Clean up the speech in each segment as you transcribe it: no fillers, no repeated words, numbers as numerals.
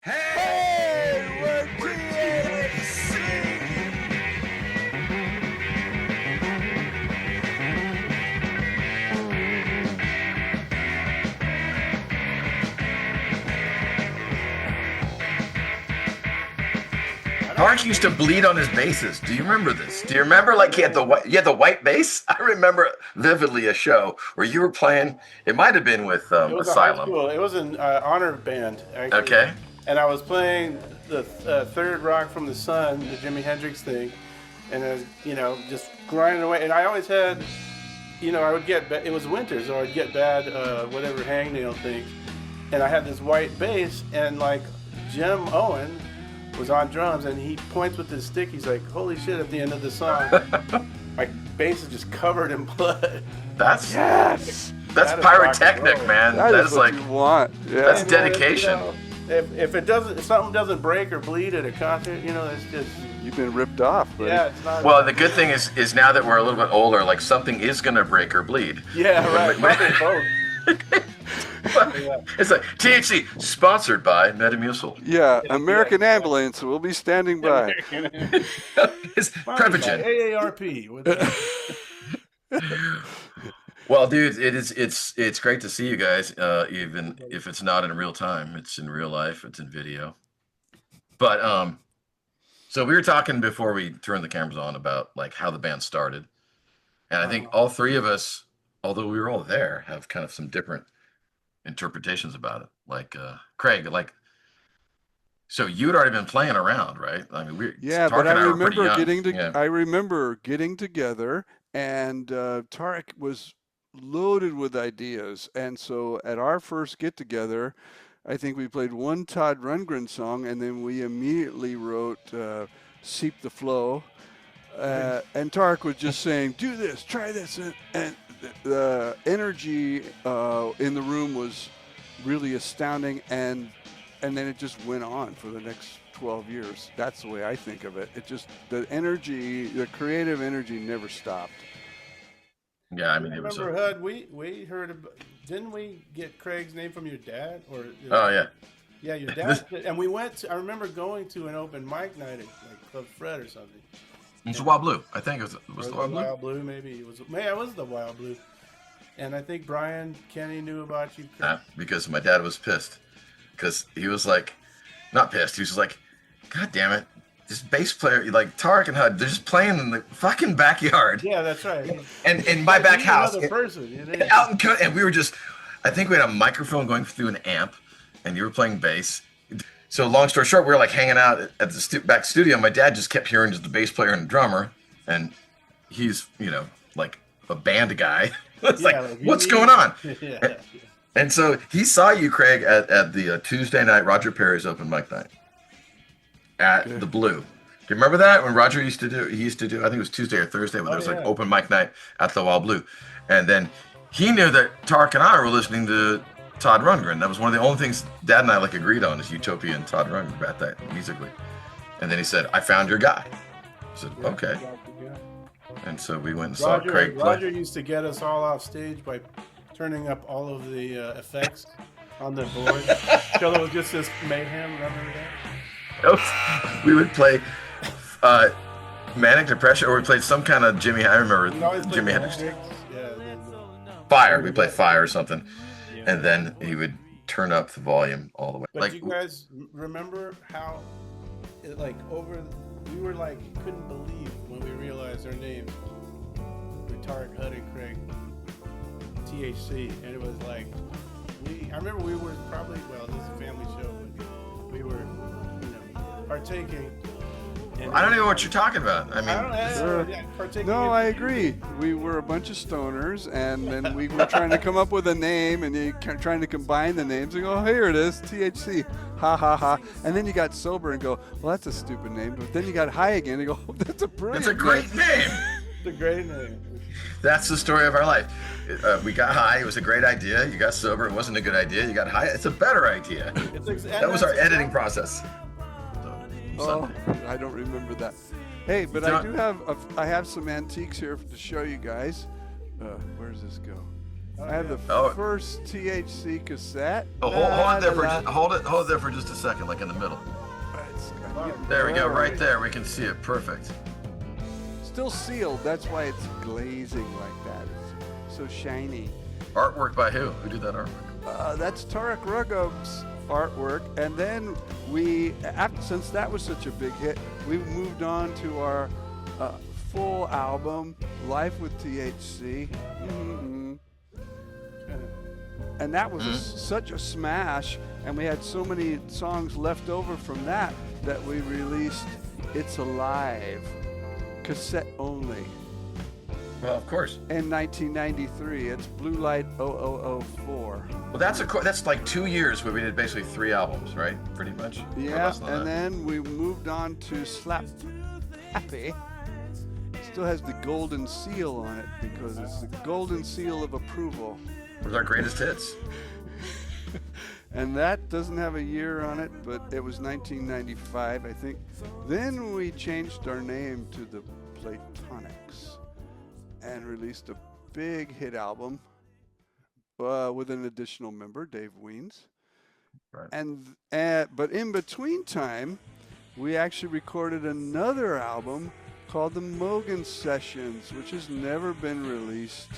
Hey, we're THC! Tarik used to bleed on his basses. Do you remember this? Do you remember like he had the white bass? I remember vividly a show where you were playing. It might have been with It was a high Asylum. school. It was an honor band, actually. Okay. And I was playing the third Rock from the Sun, the Jimi Hendrix thing, and I was, just grinding away. And I always had, I would get, it was winter, so I'd get bad, whatever hangnail things. And I had this white bass, and like Jim Owen was on drums, and he points with his stick. He's like, "Holy shit!" At the end of the song, my bass is just covered in blood. That's Yes! that's That is pyrotechnic, rock and roll. man. That That is is what like you want. Yeah. that's And, man, dedication. If something doesn't break or bleed at a concert, it's just You've been ripped off, buddy. it's not. Well, the good thing is now that we're a little bit older, like something is gonna break or bleed. Yeah, right. Probably both. It's like THC sponsored by Metamucil. Yeah, American Ambulance will be standing by. It's Prevagen. AARP. Well, dude, it's great to see you guys. Even if it's not in real time, it's in real life. It's in video. But so we were talking before we turned the cameras on about like how the band started, and I think all three of us, although we were all there, have kind of some different interpretations about it. Like Craig, like so you'd already been playing around, right? I mean, But I were pretty remember young. I remember getting together, and Tarik was loaded with ideas. And so at our first get together, I think we played one Todd Rundgren song, and then we immediately wrote "Seep the Flow." And Tarik was just saying, "Do this, try this," and the energy in the room was really astounding, and then it just went on for the next 12 years. That's the way I think of it. It just, the energy, the creative energy never stopped. Yeah, I mean, it was. Remember, Hud? We heard about. Didn't we get Craig's name from your dad? Oh yeah. Yeah, your dad. And we went. I remember going to an open mic night at like Club Fred or something. It's the Wild Blue. I think it was the Wild Blue. Wild Blue, maybe it was. Maybe it was the Wild Blue. And I think Brian Kenny knew about you. Because my dad was pissed. Because he was like, not pissed. He was like, God damn it, this bass player, like Tarik and Hud, they're just playing in the fucking backyard. Yeah, that's right. And in my back house. Another person. Out in and we were just, I think we had a microphone going through an amp, and you were playing bass. So long story short, we were like hanging out at the back studio. My dad just kept hearing just the bass player and the drummer, and he's like a band guy. It's what's going on? Yeah. And so he saw you, Craig, at the Tuesday night Roger Perry's open mic night at the Blue. Do you remember that when Roger used to do? He used to do. I think it was Tuesday or Thursday when there was like open mic night at the Wild Blue, and then he knew that Tarik and I were listening to Todd Rundgren. That was one of the only things Dad and I like agreed on is Utopia and Todd Rundgren about that musically. And then he said, "I found your guy." I said, "Okay." And so we went and saw Craig play. Roger used to get us all off stage by turning up all of the effects on the board. So it was just this mayhem. Remember that? We would play Manic Depression, or we played some kind of Jimmy. I remember Jimi Hendrix. Fire. We played Fire or something. And then he would turn up the volume all the way. But you guys remember how, we were like, couldn't believe when we realized our names were Tarik, Hud, and Craig, THC. And it was like, I remember we were probably, this is a family show, but we were, partaking. I don't even know what you're talking about. I mean, No, I agree. We were a bunch of stoners, and then we were trying to come up with a name, and trying to combine the names, and go, oh, here it is, THC, ha ha ha. And then you got sober and go, well, that's a stupid name. But then you got high again and go, oh, that's a brilliant. It's a great name. It's a great name. That's the story of our life. We got high. It was a great idea. You got sober. It wasn't a good idea. You got high. It's a better idea. That was our editing process. Oh, I don't remember that. Hey, but I have some antiques here to show you guys. Where does this go? I have the Oh. first THC cassette. Oh, hold it there for hold it there for just a second, like in the middle. There we go, right there. We can see it. Perfect. Still sealed. That's why it's glazing like that. It's so shiny. Artwork by who? Who did that artwork? That's Tarik Rugub's artwork. And then since that was such a big hit, we moved on to our full album, Life with THC. Mm-hmm. And that was such a smash, and we had so many songs left over from that we released It's Alive, cassette only. Well, of course. In 1993, it's Blue Light 0004. Well, that's like 2 years where we did basically 3 albums, right? Pretty much. Yeah, and then we moved on to Slap Happy. Still has the golden seal on it because it's the golden seal of approval. It was our greatest hits. And that doesn't have a year on it, but it was 1995, I think. Then we changed our name to the Platonics and released a big hit album with an additional member, Dave Weens. Right. But in between time, we actually recorded another album called the Mogan Sessions, which has never been released.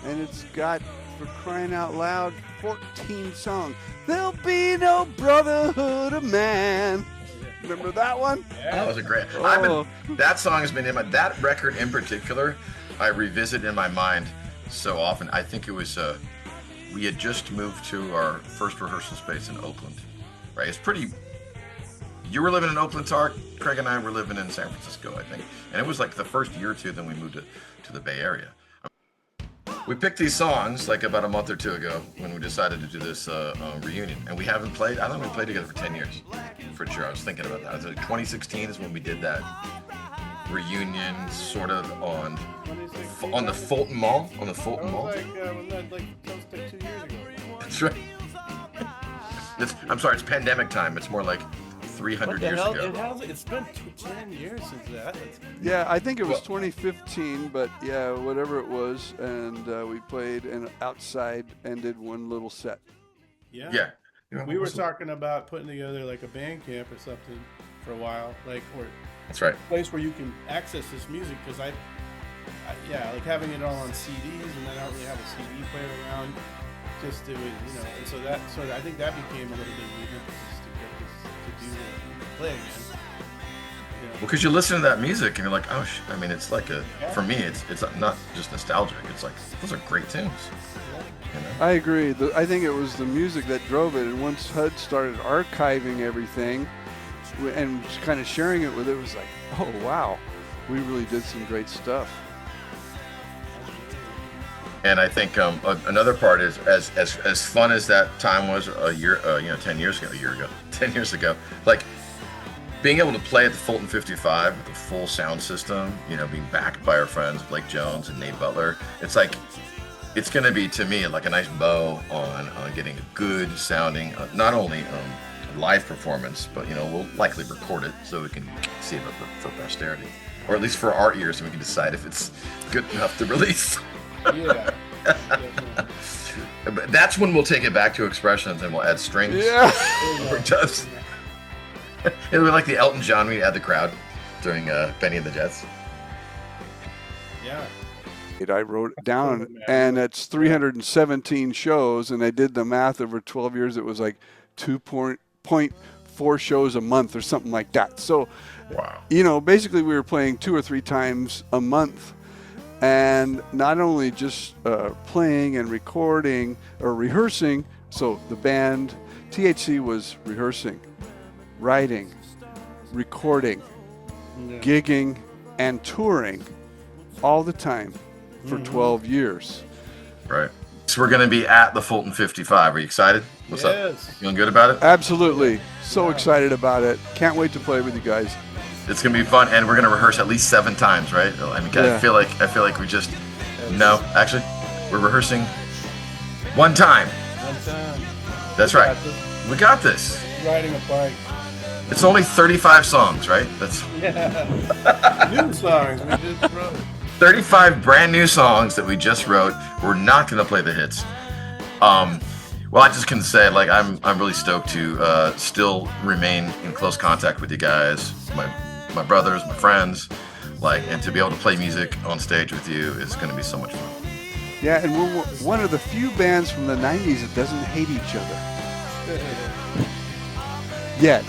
And it's got, for crying out loud, 14 songs. There'll be no brotherhood of man. Remember that one? Yeah. That was a great. That song has been that record in particular. I revisit in my mind so often. I think it was we had just moved to our first rehearsal space in Oakland. Right? It's pretty. You were living in Oakland, Tarik. Craig and I were living in San Francisco, I think. And it was like the first year or two. Then we moved to the Bay Area. We picked these songs like about a month or two ago when we decided to do this reunion, and we haven't played. I don't think we played together for 10 years, for sure. I was thinking about that. I was like 2016 is when we did that reunion, sort of on the Fulton Mall. On the Fulton Mall. That was like 2 years ago. That's right. I'm sorry, it's pandemic time. It's more like 300 years ago. It's been 10 years since that. Yeah, I think it was 2015, but yeah, whatever it was, and we played outside and did one little set. Yeah. We were talking about putting together like a band camp or something for a while, or that's right. A place where you can access this music, because I like having it all on CDs, and then I don't really have a CD player around. Just to and so I think that became a little bit of an impetus to do play again. Well, because you listen to that music and you're like, oh, I mean, it's like for me, it's not just nostalgic. It's like, those are great tunes. You know? I agree. I think it was the music that drove it. And once HUD started archiving everything and kind of sharing it with it, was like, oh, wow, we really did some great stuff. And I think another part is as fun as that time was 10 years ago, like being able to play at the Fulton 55 with a full sound system, being backed by our friends Blake Jones and Nate Butler. It's like, it's going to be, to me, like a nice bow on getting a good sounding, not only live performance, but, we'll likely record it so we can see it for posterity, or at least for our ears, so we can decide if it's good enough to release. Yeah. But that's when we'll take it back to Expressions and we'll add strings. Yeah. It'll be like the Elton John we had the crowd during Benny and the Jets. Yeah. I wrote it down, and it's 317 shows, and I did the math over 12 years. It was like 2.4 shows a month or something like that. So, wow. Basically we were playing 2 or 3 times a month. And not only just playing and recording or rehearsing, so the band, THC was rehearsing, writing, recording, gigging, and touring all the time for 12 years. Right. So we're going to be at the Fulton 55. Are you excited? What's up? Feeling good about it? Absolutely. So excited about it. Can't wait to play with you guys. It's gonna be fun, and we're gonna rehearse at least 7 times, right? I mean, I feel like we just actually, we're rehearsing 1 time. 1 time. That's right. We got this. Riding a bike. It's only 35 songs, right? That's new songs. We just wrote. 35 brand new songs that we just wrote. We're not going to play the hits. Well, I just can say, like, I'm really stoked to still remain in close contact with you guys, my brothers, my friends, like, and to be able to play music on stage with you is going to be so much fun. Yeah, and we're one of the few bands from the 90s that doesn't hate each other. Yet.